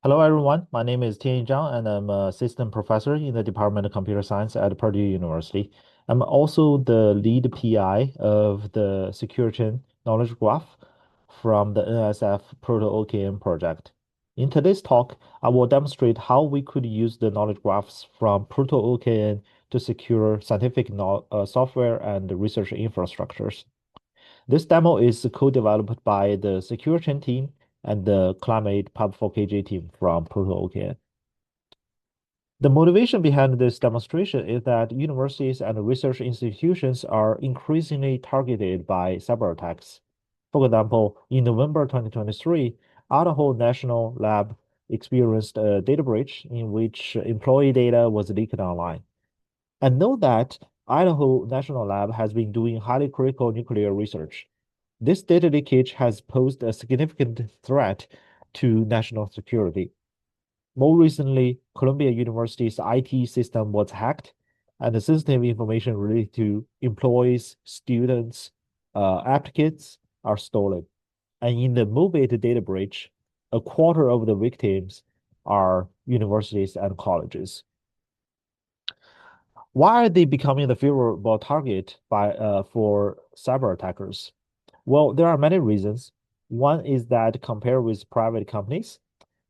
Hello, everyone. My name is Tianyi Zhang, and I'm an assistant professor in the Department of Computer Science at Purdue University. I'm also the lead PI of the SecureChain Knowledge Graph from the NSF Proto-OKN project. In today's talk, I will demonstrate how we could use the knowledge graphs from Proto-OKN to secure scientific software and research infrastructures. This demo is co-developed by the SecureChain team and the ClimatePub4KG team from Proto-OKN. The motivation behind this demonstration is that universities and research institutions are increasingly targeted by cyber attacks. For example, in November 2023, Idaho National Lab experienced a data breach in which employee data was leaked online. And know that Idaho National Lab has been doing highly critical nuclear research. This data leakage has posed a significant threat to national security. More recently, Columbia University's IT system was hacked, and the sensitive information related to employees, students, applicants are stolen. And in the MOVEit data breach, a quarter of the victims are universities and colleges. Why are they becoming the favorable target for cyber attackers? Well, there are many reasons. One is that compared with private companies,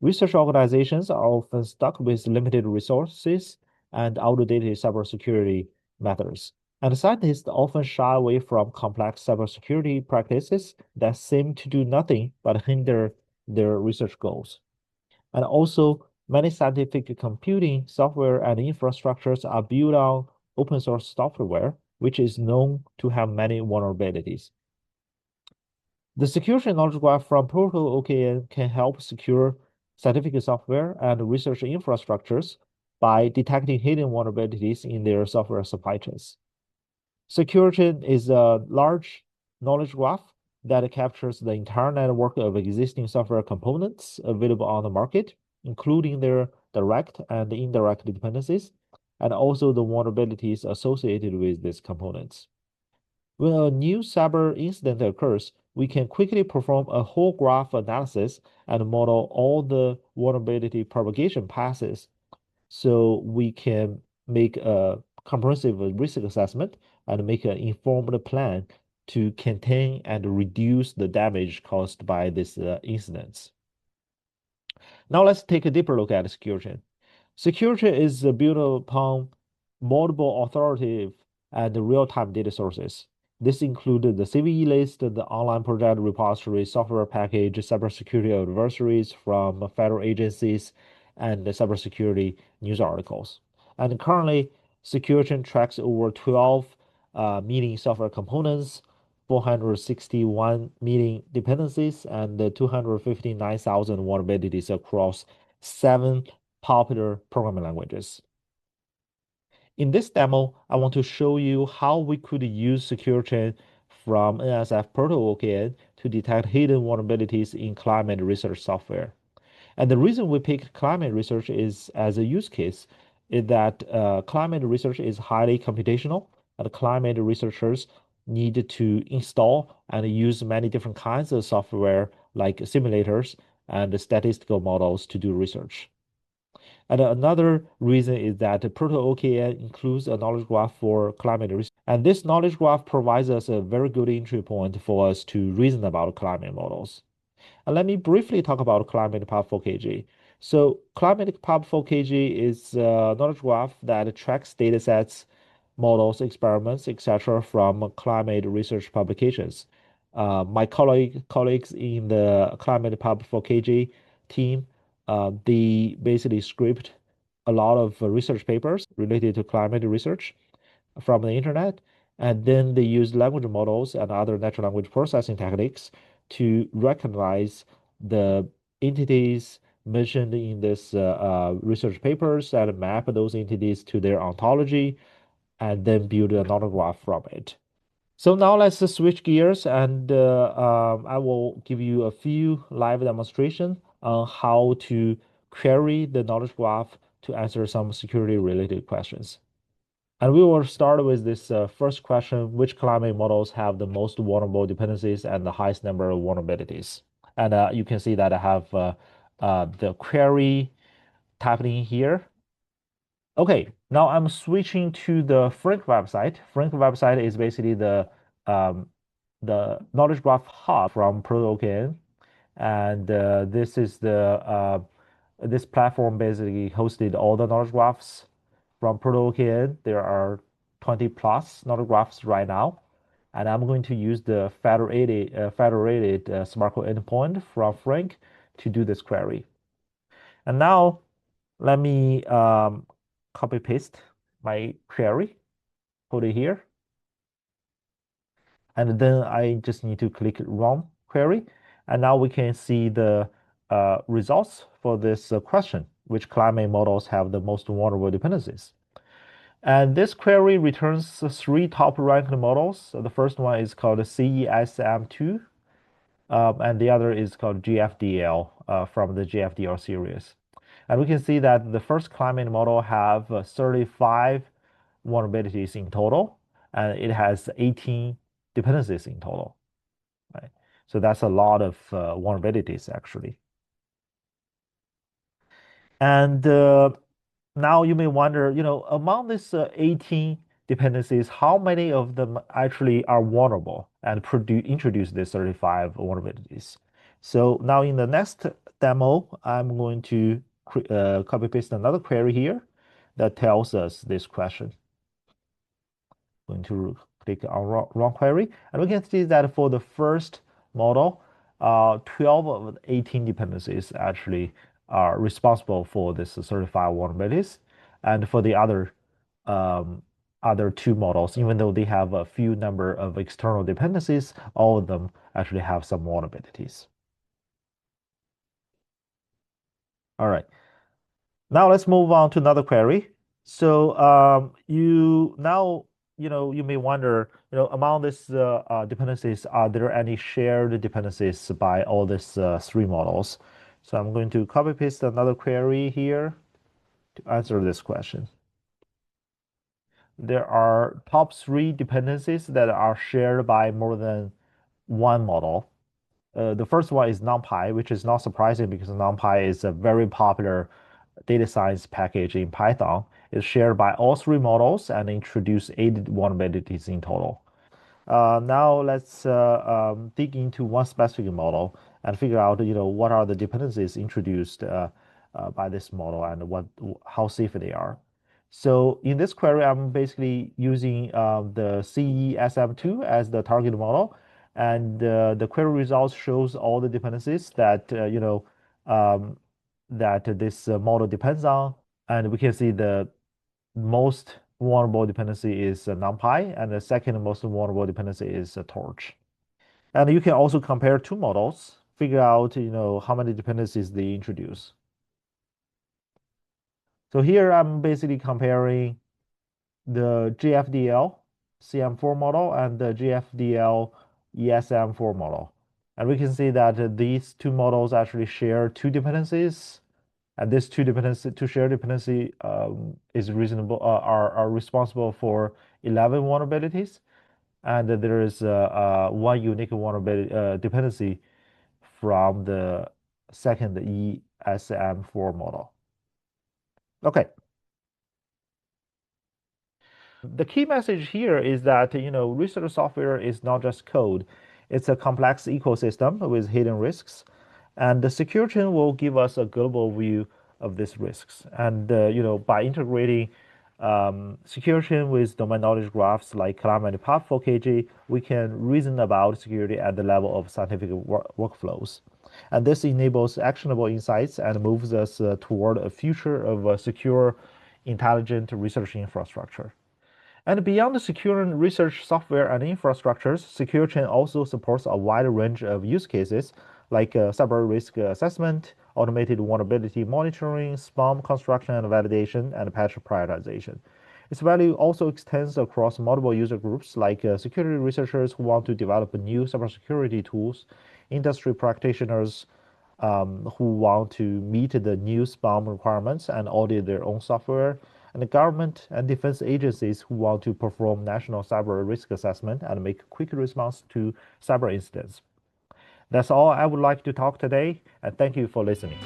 research organizations are often stuck with limited resources and outdated cybersecurity methods. And scientists often shy away from complex cybersecurity practices that seem to do nothing but hinder their research goals. And also, many scientific computing software and infrastructures are built on open source software, which is known to have many vulnerabilities. The security knowledge graph from Proto-OKN can help secure scientific software and research infrastructures by detecting hidden vulnerabilities in their software supply chains. SecureChain is a large knowledge graph that captures the entire network of existing software components available on the market, including their direct and indirect dependencies, and also the vulnerabilities associated with these components. When a new cyber incident occurs, we can quickly perform a whole graph analysis and model all the vulnerability propagation passes so we can make a comprehensive risk assessment and make an informed plan to contain and reduce the damage caused by these incidents. Now let's take a deeper look at SecureChain. SecureChain is built upon multiple authoritative and real-time data sources. This included the CVE list, the online project repository, software package, cybersecurity adversaries from federal agencies, and the cybersecurity news articles. And currently, SecureChain tracks over 12 million software components, 461 million dependencies, and 259,000 vulnerabilities across 7 popular programming languages. In this demo, I want to show you how we could use SecureChain from NSF Proto-OKN to detect hidden vulnerabilities in climate research software. And the reason we picked climate research is as a use case is that climate research is highly computational, and climate researchers need to install and use many different kinds of software like simulators and statistical models to do research. And another reason is that Proto-OKN includes a knowledge graph for climate research. And this knowledge graph provides us a very good entry point for us to reason about climate models. And let me briefly talk about ClimatePub4KG. So ClimatePub4KG is a knowledge graph that tracks datasets, models, experiments, etc. from climate research publications. My colleagues in the ClimatePub4KG team, they basically script a lot of research papers related to climate research from the internet, and then they use language models and other natural language processing techniques to recognize the entities mentioned in this research papers and map those entities to their ontology and then build a knowledge graph from it. So now let's switch gears and I will give you a few live demonstration on how to query the knowledge graph to answer some security related questions. And we will start with this first question, which climate models have the most vulnerable dependencies and the highest number of vulnerabilities? And you can see that I have the query, type it in here. Okay, now I'm switching to the Frank website. Frank website is basically um, the knowledge graph hub from Proto-OKN, and this platform basically hosted all the knowledge graphs from Proto-OKN. There are 20 plus knowledge graphs right now, and I'm going to use the federated Smart Code endpoint from Frank to do this query. And now let me copy paste my query, put it here, and then I just need to click run query. And now we can see the results for this question, which climate models have the most vulnerable dependencies. And this query returns three top ranked models. The first one is called CESM2, and the other is called GFDL from the GFDL series. And we can see that the first climate model have 35 vulnerabilities in total, and it has 18 dependencies in total, right? So that's a lot of vulnerabilities actually. And now you may wonder, among these 18 dependencies, how many of them actually are vulnerable and introduce these 35 vulnerabilities? So now in the next demo, I'm going to copy paste another query here that tells us this question. Going to click on run query, and we can see that for the first model, 12 of the 18 dependencies actually are responsible for this certified vulnerabilities, and for the other two models, even though they have a few number of external dependencies, all of them actually have some vulnerabilities. All right. Now let's move on to another query. So you may wonder, among these dependencies, are there any shared dependencies by all these three models? So I'm going to copy paste another query here to answer this question. There are top three dependencies that are shared by more than one model. The first one is NumPy, which is not surprising because NumPy is a very popular data science package in Python. It's shared by all three models and introduce 8 vulnerabilities in total. Now let's dig into one specific model and figure out, what are the dependencies introduced by this model and how safe they are. So in this query, I'm basically using the CESM2 as the target model, and the query results shows all the dependencies that that this model depends on, and we can see the most vulnerable dependency is NumPy, and the second most vulnerable dependency is Torch. And you can also compare two models, figure out how many dependencies they introduce. So here I'm basically comparing the GFDL CM4 model and the GFDL ESM4 model. And we can see that these two models actually share two dependencies, and these two shared dependency is reasonable are responsible for 11 vulnerabilities, and there is one unique vulnerability dependency from the second ESM4 model. Okay. The key message here is that research software is not just code; it's a complex ecosystem with hidden risks, and the SecureChain will give us a global view of these risks. And by integrating SecureChain with domain knowledge graphs like ClimatePub4KG, we can reason about security at the level of scientific workflows. And this enables actionable insights and moves us toward a future of a secure, intelligent research infrastructure. And beyond the securing research software and infrastructures, SecureChain also supports a wide range of use cases like cyber risk assessment, automated vulnerability monitoring, spam construction and validation, and patch prioritization. Its value also extends across multiple user groups like security researchers who want to develop new cybersecurity tools, industry practitioners who want to meet the new spam requirements and audit their own software, and the government and defense agencies who want to perform national cyber risk assessment and make quick response to cyber incidents. That's all I would like to talk today, and thank you for listening.